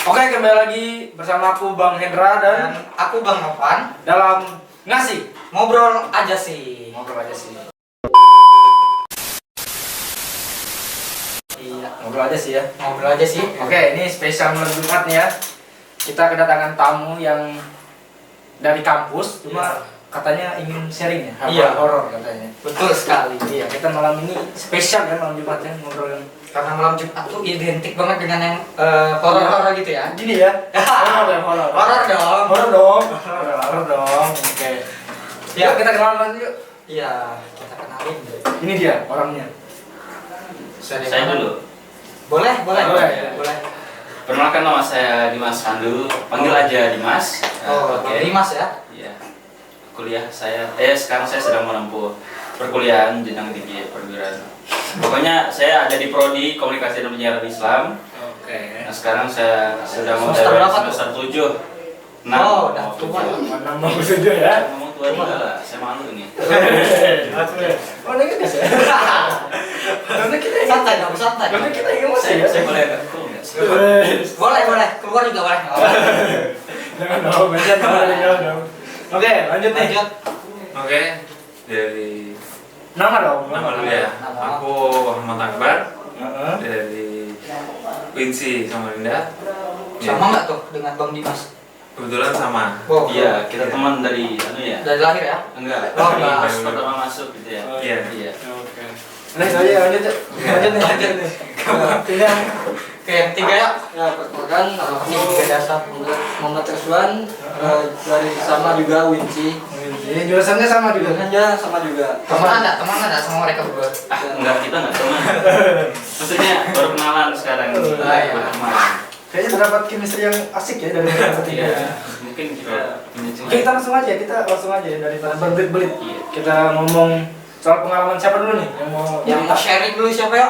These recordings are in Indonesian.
Oke, kembali lagi bersama aku Bang Hendra dan aku Bang Novan dalam ngasih ngobrol aja sih. ngobrol aja sih. Iya, Ngobrol aja sih ya. ngobrol aja sih. Oke, ini spesial malam Jumat nih ya. Kita kedatangan tamu yang dari kampus, cuma katanya ingin sharing ya, Iya. horor katanya. Betul sekali. Iya, kita malam ini spesial kan malam Jumat ya, ngobrol yang Karena malam Jumat tuh identik banget dengan yang horor-horor gitu ya. gini ya. Horor ya, horor. Horor dong. Horor dong. Horor dong. Oke. Ya. Yuk kita kenalan yuk. Iya, kita kenalin. Ini dia orangnya. Saya dulu. Boleh. Boleh. Perkenalkan, nama saya Dimas Pandu. Panggil aja Dimas. Oh, Oke. Dimas ya. Iya. Kuliah saya. Sekarang saya sedang menempuh perkuliahan jenjang tinggi perguruan. Pokoknya saya ada di prodi Komunikasi dan Penyiaran Islam. Oke. Nah, sekarang saya sudah mau Semester berapa tuh? semester 7. Oh, udah tua. Mana mau saja ya. Ngomong tua juga lah. Saya malu ini. Oh, ini kan ya. Karena kita ingin Santai dong, santai. Karena kita ingin emosi ya. Saya boleh agak cool nggak? Boleh. Keluar juga boleh. Jangan dong, jangan dong. Oke, lanjut nih. Lanjut. Oke, dari Nama dong. nama dulu ya. Nama. Aku Muhammad Akbar Heeh. dari Winsi Samarinda. Ya, Sama nggak tuh dengan Bang Dimas? kebetulan sama. Oh, Iya, kita teman dari ya? dari lahir ya. Enggak. Oh, Dari enggak. pas pertama masuk gitu ya. Iya. Iya. Oke. Lanjut aja, lanjut nih. Ini yang Oke, yang ketiga ya. Ya, perkenalkan nama kami Tiga Dasar Muhammad Rizwan dari sama juga Winci. ini jurusannya sama juga. Jurusannya sama juga. Teman ada sama mereka berdua. Enggak, kita enggak teman. Maksudnya baru kenalan sekarang. Ah, iya. Baru teman. Kayaknya terdapat chemistry yang asik ya dari mereka bertiga. Iya. Mungkin kita punya Oke, kita langsung aja ya dari berbelit-belit. Iya. Kita ngomong soal pengalaman siapa dulu nih yang mau Yang mau sharing dulu siapa ya?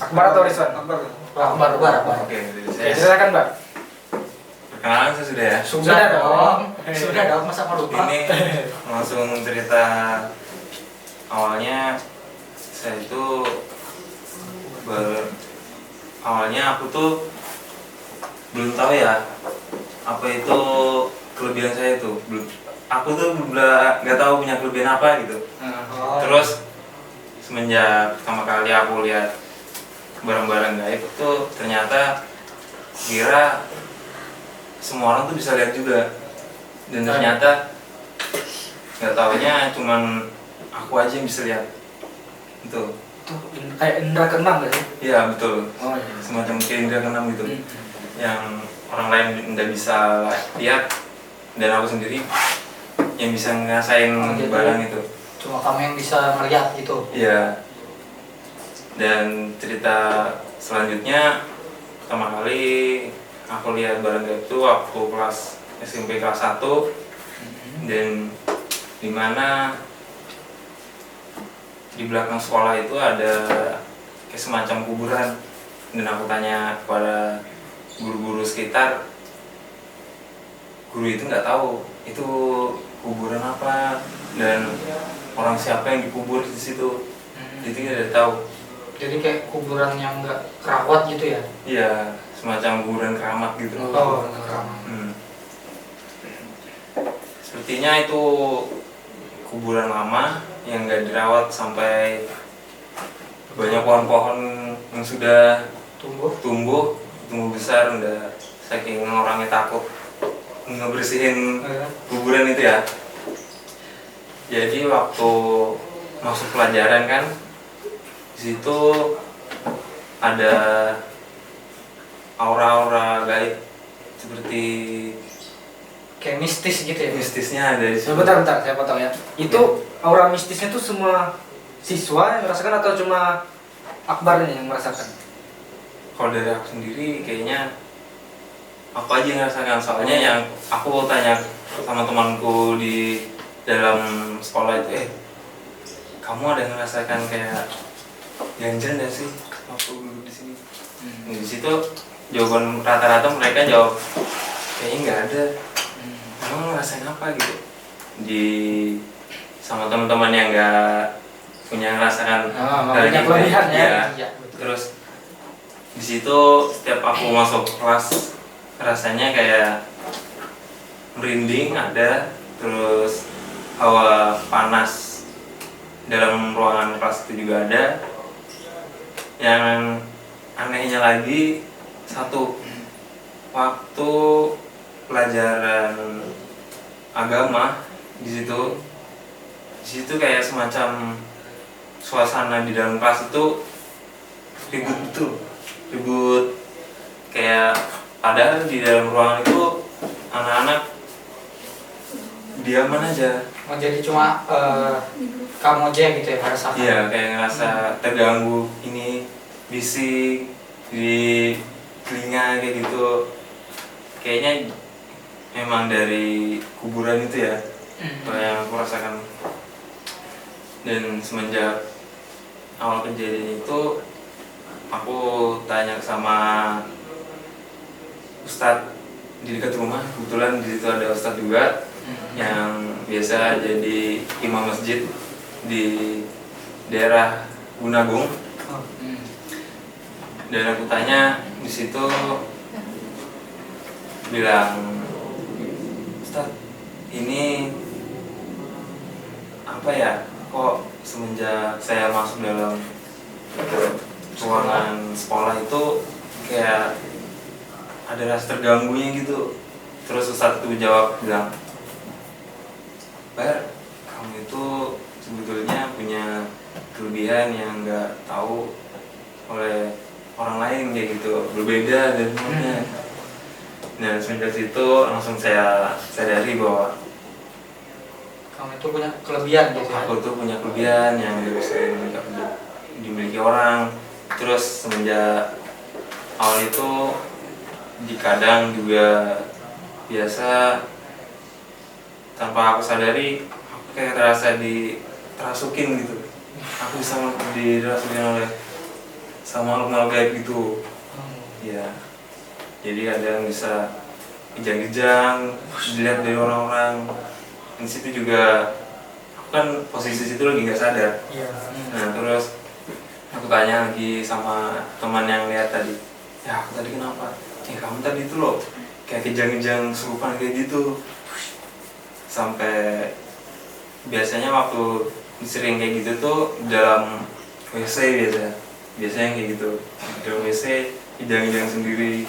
Akbar atau Rizwan? Akbar. Oke, dari Oke, saya. silakan, Bar. Perkenalan saya sudah ya. Sudah dong. Sudah dong, masa mau lupa? Ini langsung cerita awalnya saya itu awalnya aku tuh belum tahu ya apa itu kelebihan saya itu. Aku tuh nggak tahu punya kelebihan apa gitu. Oh. Terus semenjak pertama kali aku lihat barang-barang gaib itu ternyata kira semua orang tuh bisa lihat juga, dan ternyata nggak taunya cuman aku aja yang bisa lihat itu. Itu kayak indra keenam nggak sih? Iya betul, Oh iya. semacam kayak indra keenam gitu, Hmm. yang orang lain nggak bisa lihat dan aku sendiri yang bisa ngerasain Oh, jadi barang itu. Cuma kamu yang bisa melihat gitu. Iya. Dan cerita selanjutnya pertama kali aku lihat barang gaib itu waktu kelas SMP kelas 1, dan dimana di belakang sekolah itu ada kayak semacam kuburan, dan aku tanya kepada guru-guru sekitar, guru itu nggak tahu itu kuburan apa dan orang siapa yang dikubur di situ. Jadi nggak ada tahu. Jadi kayak kuburan yang nggak kerawat gitu ya? Iya, semacam kuburan keramat gitu. Oh, kerawat. Sepertinya itu kuburan lama yang nggak dirawat sampai banyak pohon-pohon yang sudah tumbuh besar, udah saking orangnya takut ngebersihin kuburan itu ya. Jadi waktu masuk pelajaran kan, di situ ada aura-aura gaib seperti Kayak mistis gitu ya? mistisnya ada di situ. Bentar, saya potong ya. Itu aura mistisnya tuh semua siswa yang merasakan atau cuma Akbarnya yang merasakan? Kalau dari aku sendiri kayaknya aku aja yang ngerasakan, soalnya yang aku tanya sama temanku di dalam sekolah itu, kamu ada ngerasakan kayak ganjil nggak sih waktu duduk di sini? Di situ jawaban rata-rata mereka jawab kayaknya nggak ada. Emang ngerasain apa gitu? Di sama teman-teman yang nggak punya ngerasakan punya gitu kelebihan ya. Iya. Iya, betul. Terus di situ setiap aku masuk kelas rasanya kayak merinding ada, terus hawa panas dalam ruangan kelas itu juga ada. Yang anehnya lagi satu, waktu pelajaran agama di situ kayak semacam suasana di dalam kelas itu ribut betul, ribut kayak padahal di dalam ruangan itu anak-anak diaman aja. Oh, jadi cuma kamu aja gitu ya merasakan? Iya, kayak ngerasa terganggu, ini bising di telinga kayak gitu. Kayaknya memang dari kuburan itu ya, yang aku rasakan. Dan semenjak awal kejadian itu, aku tanya sama Ustadz di dekat rumah. Kebetulan di situ ada Ustadz juga yang biasa jadi imam masjid di daerah Gunagung. Dan aku tanya di situ, bilang, Ustadz, ini apa ya? Kok semenjak saya masuk dalam ruangan sekolah itu kayak ada rasa terganggunya gitu. Terus Ustadz itu jawab bilang, Bar, kamu itu sebetulnya punya kelebihan yang nggak tahu oleh orang lain kayak gitu, berbeda dan semuanya. Nah, semenjak situ langsung saya sadari bahwa Kamu itu punya kelebihan gitu ya? aku tuh punya kelebihan yang nggak bisa dimiliki orang. Terus semenjak awal itu di kadang juga biasa tanpa aku sadari aku kayak terasa terasukin gitu. Aku bisa dirasukin oleh sama makhluk gaib gitu. Ya, jadi ada yang bisa kejang-kejang dilihat dari orang-orang. Di situ juga aku kan posisi situ lagi nggak sadar. Iya. Nah, terus aku tanya lagi sama teman yang lihat tadi, ya aku tadi kenapa? Kamu tadi itu loh kayak kejang-kejang serupan kayak gitu. Sampai biasanya waktu sering kayak gitu tuh dalam WC biasanya kayak gitu, di dalam WC kejang-kejang sendiri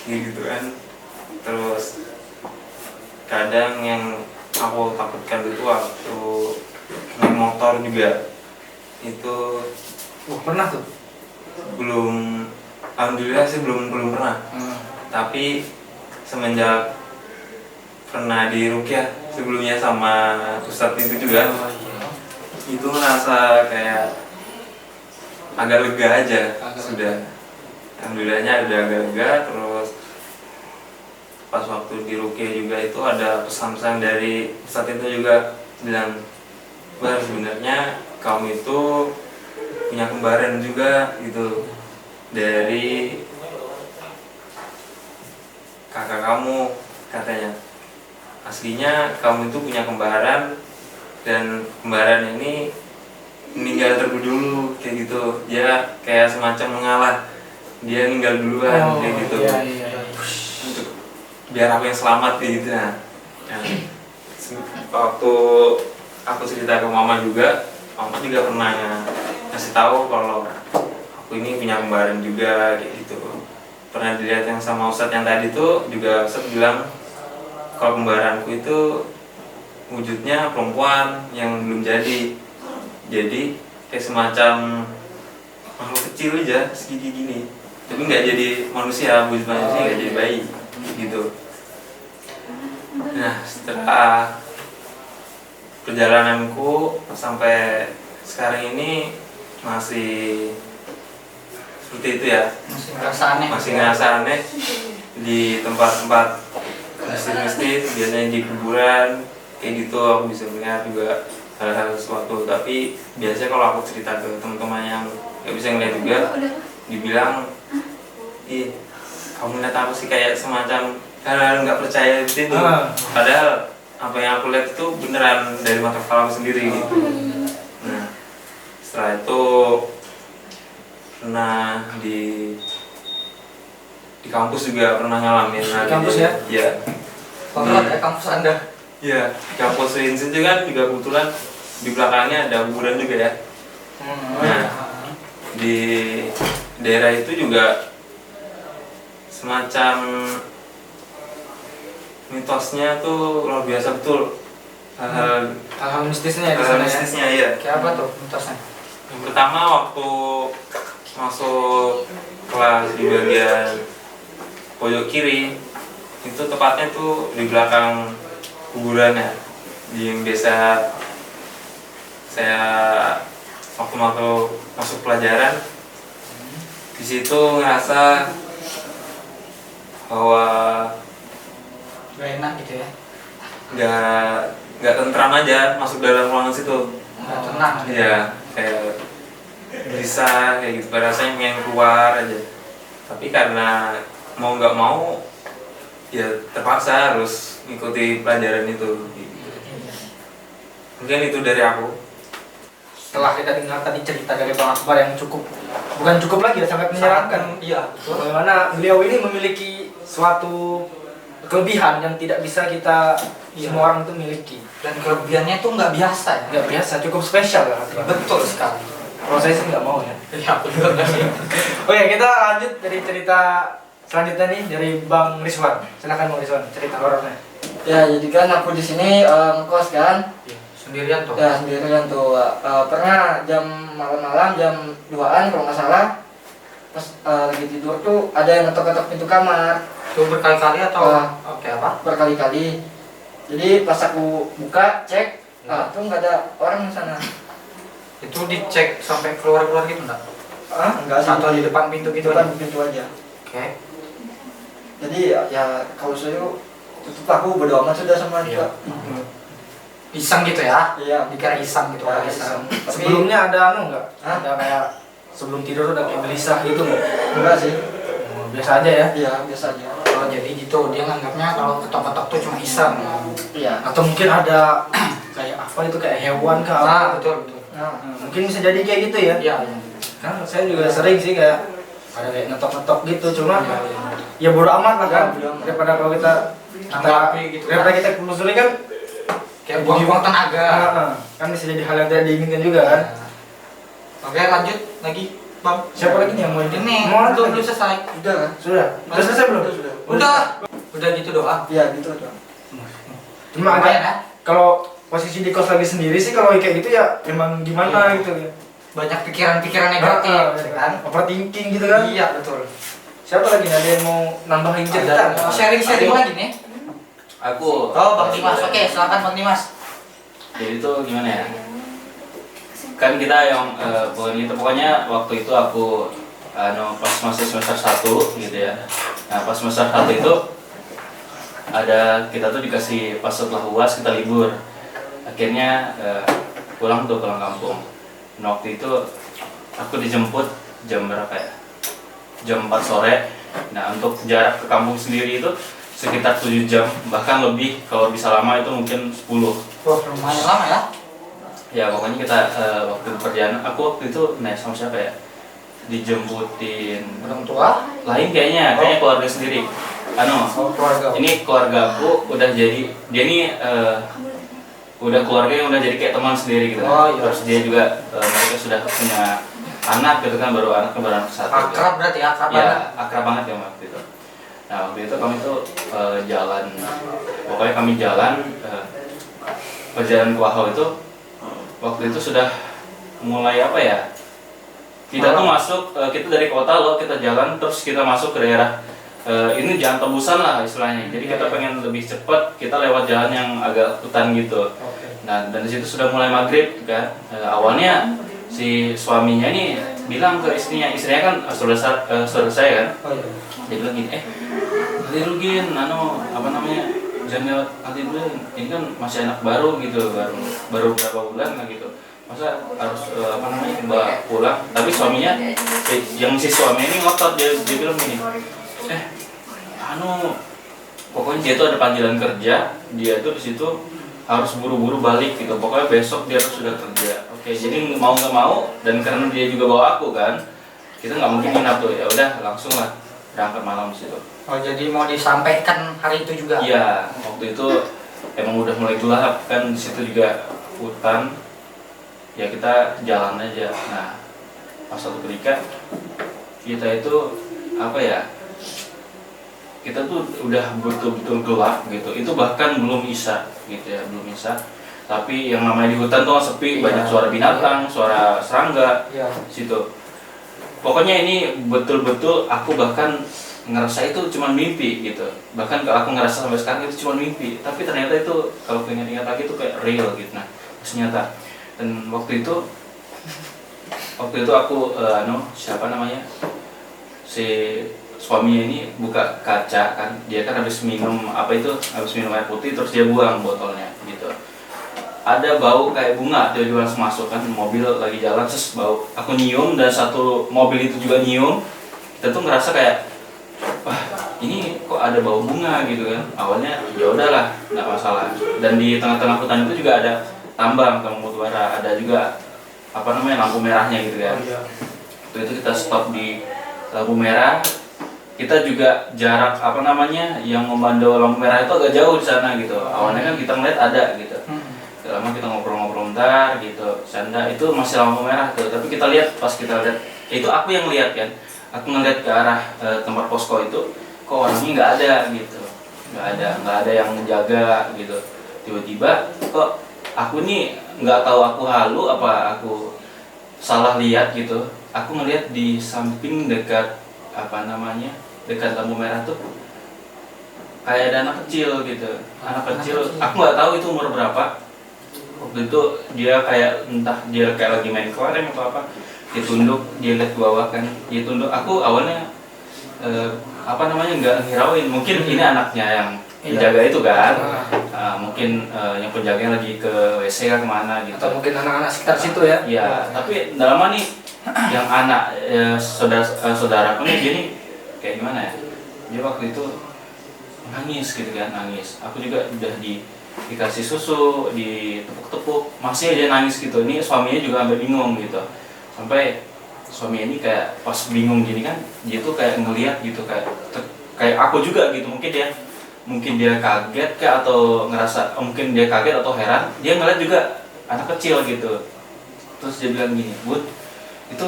kayak gitu kan. Terus kadang yang aku takutkan itu waktu naik motor juga itu. Pernah tuh? Belum, alhamdulillah sih belum pernah. Tapi semenjak pernah di rukyah sebelumnya sama Ustadz itu juga, itu ngerasa kayak agak lega aja. Sudah, alhamdulillahnya udah agak lega. Terus pas waktu di rukyah juga itu ada pesan-pesan dari Ustadz itu juga bilang, Bar, sebenarnya kamu itu punya kembaran juga gitu dari kakak kamu, katanya. Aslinya kamu itu punya kembaran dan kembaran ini meninggal terlebih dulu kayak gitu. Dia kayak semacam mengalah, dia meninggal duluan kayak gitu. Iya. Untuk biar aku yang selamat kayak gitu. Nah, waktu aku cerita ke mama juga pernah ngasih tahu kalau aku ini punya kembaran juga kayak gitu. Pernah dilihat yang sama Ustadz yang tadi tuh juga Ustadz bilang kalau kembaranku itu wujudnya perempuan yang belum jadi kayak semacam makhluk kecil aja segini gini, tapi nggak jadi manusia, wujud manusia nggak jadi bayi gitu. Nah, setelah perjalananku sampai sekarang ini masih seperti itu ya, masih ngerasa aneh di tempat-tempat mistis-mistis, biasanya di kuburan kayak gitu. Aku bisa melihat juga hal-hal sesuatu, tapi biasanya kalau aku cerita ke teman-teman yang nggak bisa ngeliat juga, dibilang, ih kamu lihat apa sih, kayak semacam hal-hal nggak percaya gitu. Padahal apa yang aku lihat itu beneran dari mata kepala aku sendiri gitu. Nah, setelah itu pernah di kampus juga pernah ngalamin. Di kampus ya? Iya. Pengalaman ya kampus Anda. Iya, di kampus Winsin itu kan juga kebetulan di belakangnya ada kuburan juga ya. Nah, di daerah itu juga semacam mitosnya tuh luar biasa betul. Hal-hal mistisnya ya di Hal sana ya. mistisnya ya. Kayak apa tuh mitosnya? Yang pertama waktu masuk kelas di bagian pojok kiri itu tepatnya tuh di belakang kuburannya yang biasa saya waktu masuk pelajaran di situ ngerasa bahwa Gak enak gitu ya. nggak tentram aja masuk dalam ruangan situ. Gak tenang. Iya, kayak gelisah kayak gitu, rasanya pengen keluar aja. Tapi karena mau nggak mau, ya terpaksa harus ngikuti pelajaran itu. Mungkin itu dari aku. Setelah kita dengar tadi cerita dari Bang Akbar yang bukan cukup lagi ya, sangat menyeramkan. Iya, betul. Bagaimana beliau ini memiliki suatu kelebihan yang tidak bisa kita semua orang itu miliki. Dan kelebihannya tuh nggak biasa ya. Nggak biasa, cukup spesial ya. Betul sekali. Kalau saya sih nggak mau ya. Iya, aku juga nggak sih. Oke, kita lanjut dari cerita selanjutnya nih dari Bang Rizwan. Silakan Bang Rizwan, cerita horornya. Ya, jadi kan aku di sini ngekos kan. Sendirian tuh. Ya, sendirian tuh. Pernah jam malam-malam jam 2-an kalau nggak salah. Pas lagi tidur tuh ada yang ngetok-ngetok pintu kamar. Itu berkali-kali atau Oke, apa? berkali-kali. Jadi pas aku buka cek, tuh nggak ada orang di sana. Itu dicek sampai keluar-keluar gitu enggak? Enggak sih. Atau di depan pintu gitu? Depan pintu aja. Oke. Jadi ya kalau saya tutup aku bodo amat sudah sama Iya. dia. Iseng gitu ya? Iya. Dikira iseng gitu Ya, orang iseng. Tapi Sebelumnya ada nggak? Hah? Ada kayak sebelum tidur udah kayak gelisah gitu nggak? enggak sih. Biasa aja ya. Iya, biasa aja. Oh jadi gitu, dia nganggapnya kalau ketok-ketok tuh cuma iseng. Iya. Atau mungkin ada kayak apa itu kayak hewan kah? Nah, betul betul. Nah, Mungkin bisa jadi kayak gitu ya. Iya, iya. Kan saya juga sering sih kayak ada kayak ngetok-ngetok gitu, cuma Iya, iya. ya bodo amat lah kan. Ya, bodo amat. Daripada kalau kita Tanggapi gitu kan. daripada kita telusuri kan Kayak buang-buang tenaga. kan bisa jadi hal yang tidak diinginkan juga kan. Oke, lanjut lagi, Bang. Siapa lagi nih yang mau Ini Mau belum lagi? belum selesai. udah kan? Sudah. Udah selesai belum? Sudah. Udah gitu doang. Iya, gitu doang. Cuma Lumayan agak ya. kalau posisi di kos lagi sendiri sih kalau kayak gitu ya emang gimana gitu ya. Banyak pikiran-pikiran negatif, gitu kan? Overthinking gitu kan. Iya, betul. Siapa lagi nih ada yang mau nambahin cerita? Mau sharing-sharing lagi nih. Aku. Oh, Bang Dimas. Oke, silakan Bang Dimas. Jadi itu gimana ya? Kan kita yang pokoknya waktu itu aku pas masih semester 1 gitu ya. Nah, pas semester 1 itu ada kita tuh dikasih pas setelah UAS kita libur. Akhirnya pulang kampung. Nah, waktu itu aku dijemput jam berapa ya? Jam 4 sore. Nah, untuk jarak ke kampung sendiri itu sekitar 7 jam, bahkan lebih kalau bisa lama itu mungkin 10. Wah, lumayan lama ya. Ya pokoknya kita waktu perjalanan, aku waktu itu naik sama siapa ya? Dijemputin Orang tua. lain kayaknya keluarga sendiri. Keluarga. Ini keluarga aku udah jadi, dia ini udah keluarga yang udah jadi kayak teman sendiri gitu. Oh, iya. Terus dia juga mereka sudah punya anak gitu kan, baru anak satu. Akrab berarti ya, akrab banget. Ya, akrab banget ya waktu itu. Nah waktu itu kami tuh jalan, pokoknya kami jalan perjalanan ke Wahau itu waktu itu sudah mulai apa ya? Kita tuh masuk, kita dari kota loh, kita jalan terus kita masuk ke daerah ini jalan tembusan lah istilahnya. Jadi kita pengen lebih cepat, kita lewat jalan yang agak hutan gitu. Nah dan disitu sudah mulai maghrib kan. Awalnya si suaminya ini bilang ke istrinya kan saudara saya kan. Oh iya. Dia bilang gini, nanti lu Gin, apa namanya, jangan lewat nanti dulu, ini kan masih anak baru gitu, baru berapa bulan lah gitu, masa harus apa namanya bawa pulang. Tapi suaminya, si suami ini ngotot, dia bilang gini, pokoknya dia tuh ada panggilan kerja, dia tuh di situ harus buru-buru balik gitu, pokoknya besok dia harus sudah kerja. Oke, jadi mau nggak mau, dan karena dia juga bawa aku kan, kita nggak mungkin nginap tuh, ya udah langsung lah berangkat malam di situ. Oh jadi mau disampaikan hari itu juga? Iya, waktu itu emang udah mulai gelap kan, di situ juga hutan. Ya kita jalan aja. Nah, pas suatu ketika kita itu apa ya? Kita tuh udah betul-betul gelap gitu. Itu bahkan belum isya gitu ya, belum isya. Tapi yang namanya di hutan tuh sepi, banyak suara binatang, suara serangga Iya. situ. Pokoknya ini betul-betul aku bahkan ngerasa itu cuma mimpi gitu. Bahkan kalau aku ngerasa sampai sekarang itu cuma mimpi, tapi ternyata itu kalau ingat-ingat lagi itu kayak real gitu. Nah, ternyata. Dan waktu itu aku siapa namanya? Si suaminya ini buka kaca kan, dia kan habis minum habis minum air putih terus dia buang botolnya gitu. Ada bau kayak bunga, dia juga langsung masuk kan, mobil lagi jalan terus bau. Aku nyium dan satu mobil itu juga nyium. Kita tuh ngerasa kayak, wah ini kok ada bau bunga gitu kan. Awalnya ya udahlah, nggak masalah. Dan di tengah-tengah hutan itu juga ada tambang batu bara, ada juga lampu merahnya gitu kan. Waktu itu kita stop di lampu merah. Kita juga jarak yang memandau lampu merah itu agak jauh di sana gitu. Awalnya kan kita ngeliat ada gitu. Lama kita ngobrol-ngobrol bentar gitu, sanda itu masih lampu merah tuh, tapi kita lihat, pas kita lihat itu aku yang lihat kan, aku ngeliat ke arah tempat posko itu, kok orangnya nggak ada gitu, nggak ada yang menjaga gitu. Tiba-tiba kok aku nih nggak tahu aku halu apa aku salah lihat gitu, aku ngeliat di samping dekat dekat lampu merah tuh kayak ada anak kecil gitu, anak kecil. Aku nggak tahu itu umur berapa. Waktu itu dia kayak entah dia kayak lagi main kelereng atau apa, dia tunduk, dia lihat ke bawah kan, dia tunduk. Aku awalnya nggak ngirauin, mungkin ini anaknya yang penjaga itu kan. Mungkin yang penjaganya lagi ke WC kan kemana gitu, Atau mungkin anak-anak sekitar situ ya? ya. Tapi dalam nih yang anak saudaraku nih, dia nih kayak gimana ya, dia waktu itu nangis gitu kan, nangis. Aku juga udah dikasih susu, ditepuk-tepuk, masih aja nangis gitu. Ini suaminya juga sampai bingung gitu, sampai suami ini kayak pas bingung gini kan, dia tuh kayak ngelihat gitu, kayak aku juga gitu. Mungkin dia kaget kayak, atau ngerasa mungkin dia kaget atau heran, dia ngeliat juga anak kecil gitu. Terus dia bilang gini, "Bud, itu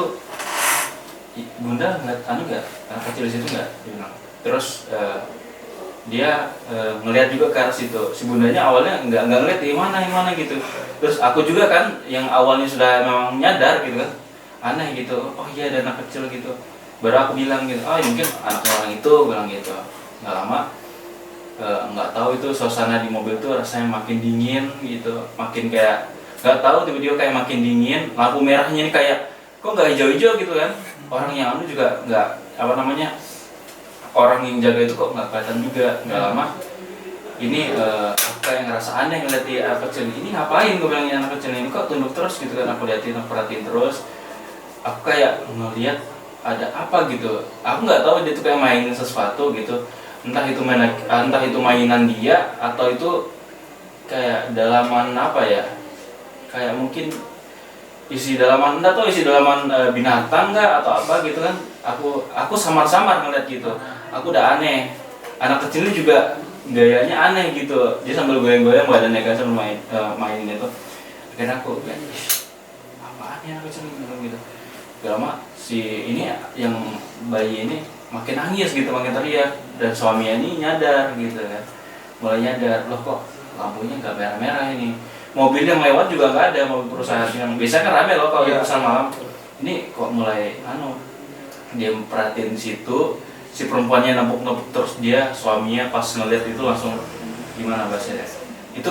Bunda ngeliat nggak, anak kecil di situ nggak?" Dia bilang. Terus dia ngelihat juga ke arah situ. Si bundanya awalnya nggak ngeliat di mana gitu. Terus aku juga kan yang awalnya sudah memang nyadar gitu kan, aneh gitu. Oh iya ada anak kecil gitu. Baru aku bilang gitu, oh ya mungkin anak orang itu, bilang gitu. Nggak lama, nggak tahu itu suasana di mobil tuh rasanya makin dingin gitu, makin kayak nggak tahu, tiba-tiba kayak makin dingin. Lampu merahnya ini kayak kok nggak hijau-hijau gitu kan. Orang yang juga nggak orang yang jaga itu kok nggak kelihatan juga. Nggak lama ini aku kayak ngerasa aneh ngeliat di anak kecil ini, ngapain gue bilangnya anak kecil ini kok tunduk terus gitu kan. Aku perhatiin terus, aku kayak ngeliat ada apa gitu. Aku nggak tahu dia tuh kayak mainin sesuatu gitu, entah itu mainan dia atau itu kayak dalaman apa ya, kayak mungkin isi dalaman binatang nggak atau apa gitu kan. Aku samar-samar ngeliat gitu. Aku udah aneh, anak kecil ini juga gayanya aneh gitu, dia sambil goyang-goyang badannya kan sambil mainin itu. Akhirnya aku kayak, apaan ya anak kecil gitu. Gak lama si ini yang bayi ini makin nangis gitu, makin teriak, dan suaminya ini nyadar gitu kan, mulai nyadar, loh kok lampunya nggak merah-merah ini, mobil yang lewat juga nggak ada, mobil perusahaan yang biasa kan rame loh kalau di perusahaan malam, ini kok mulai dia perhatiin situ. Si perempuannya nempuk-nempuk terus, dia suaminya pas ngeliat itu langsung gimana bahasanya, itu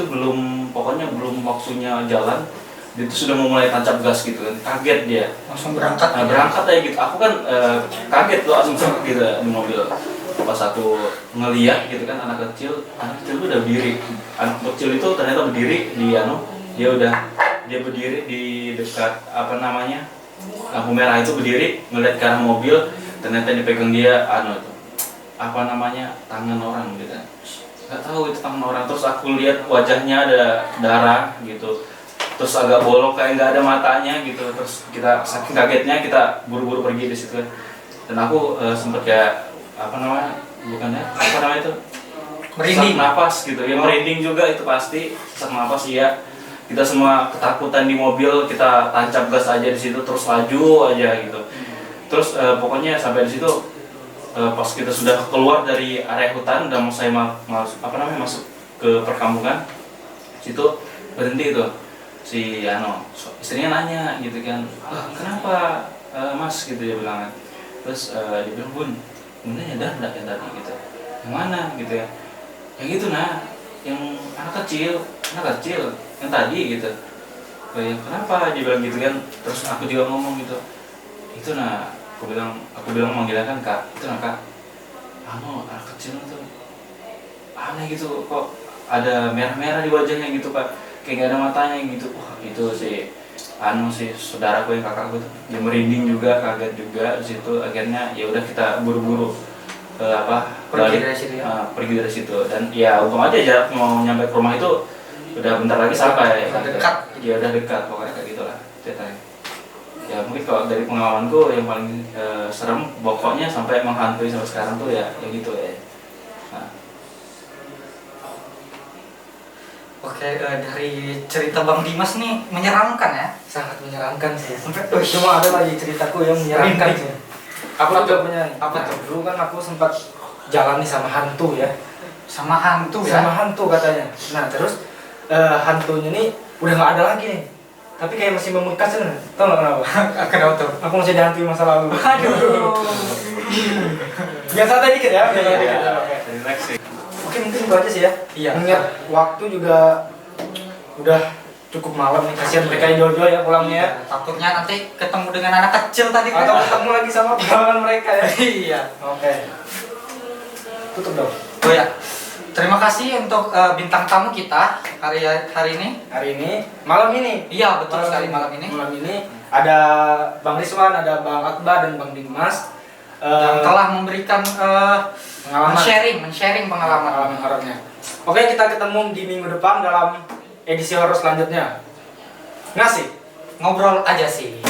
pokoknya belum waktunya jalan, dia tuh sudah mau mulai tancap gas gitu kan. Kaget dia, Langsung berangkat. berangkat aja gitu. Aku kan kaget loh, langsung gitu di mobil. Pas aku ngeliat gitu kan, anak kecil itu udah berdiri. Anak kecil itu ternyata berdiri dia berdiri di dekat lampu merah itu, berdiri ngeliat ke arah mobil. Ternyata dipegang dia tangan orang gitu. Nggak tahu itu tangan orang. Terus aku lihat wajahnya ada darah gitu, terus agak bolong kayak nggak ada matanya gitu. Terus kita saking kagetnya kita buru-buru pergi di situ. Dan aku sempet kayak apa namanya, bukannya apa namanya itu, Merinding. sesak napas gitu ya, merinding juga itu pasti, sesak napas iya. Kita semua ketakutan di mobil, kita tancap gas aja di situ terus laju aja gitu. Terus pokoknya sampai di situ pas kita sudah keluar dari area hutan dan saya masuk ke perkampungan, situ berhenti tuh si istrinya nanya gitu kan, kenapa mas gitu dia bilang. Terus dia bilang, bun nyadar enggak yang tadi gitu, yang mana gitu ya, yang gitu nah, yang anak kecil yang tadi gitu. Kenapa dia bilang gitu kan. Terus aku juga ngomong gitu, itu nah, aku bilang manggilnya kan kak, itu nah kak, anak kecil itu aneh gitu, kok ada merah-merah di wajahnya gitu pak, kayak gak ada matanya gitu. Wah itu si saudaraku yang kakakku tuh, dia merinding juga, kaget juga di situ. Akhirnya ya udah kita buru-buru Pergi dari situ ya. pergi dari situ. Dan ya untung aja jarak mau nyampe ke rumah itu udah bentar lagi sampai. Udah dekat. Ya udah dekat pokoknya kayak gitulah ceritanya. Ya mungkin kalau dari pengalamanku yang paling serem pokoknya sampai menghantui sampai sekarang tuh ya gitu ya. Nah. Oke, dari cerita Bang Dimas nih menyeramkan ya. Sangat menyeramkan sih. Sampai Cuma ada lagi ceritaku yang menyeramkan Merinding. sih. Aku juga punya. Apa tuh? Dulu kan aku sempat jalan nih sama hantu ya. sama hantu Sama ya. hantu katanya. Nah terus hantunya nih udah nggak ada lagi nih. Tapi kayak masih membekas kan? Tahu nggak kenapa? Kenapa tuh? Aku masih dihantui masa lalu. Aduh. Biar santai dikit ya. Biar santai dikit. Ya, Oke. relax sih. Mungkin itu aja sih ya. Iya. Mengingat waktu juga udah cukup malam nih. Kasihan mereka yang jauh-jauh ya pulangnya ya. Takutnya nanti ketemu dengan anak kecil tadi kan. Atau ketemu lagi sama pelanggan mereka ya. Iya. Oke. Tutup dong. Oh ya. Terima kasih untuk bintang tamu kita hari ini. Hari ini, malam ini. Iya, betul sekali malam ini. Malam ini ada Bang Rizwan, ada Bang Akbar dan Bang Dimas Yang telah memberikan pengalaman. men-sharing pengalaman. horornya. Oke, kita ketemu di minggu depan dalam edisi horor selanjutnya. Ngasih. Ngobrol aja sih.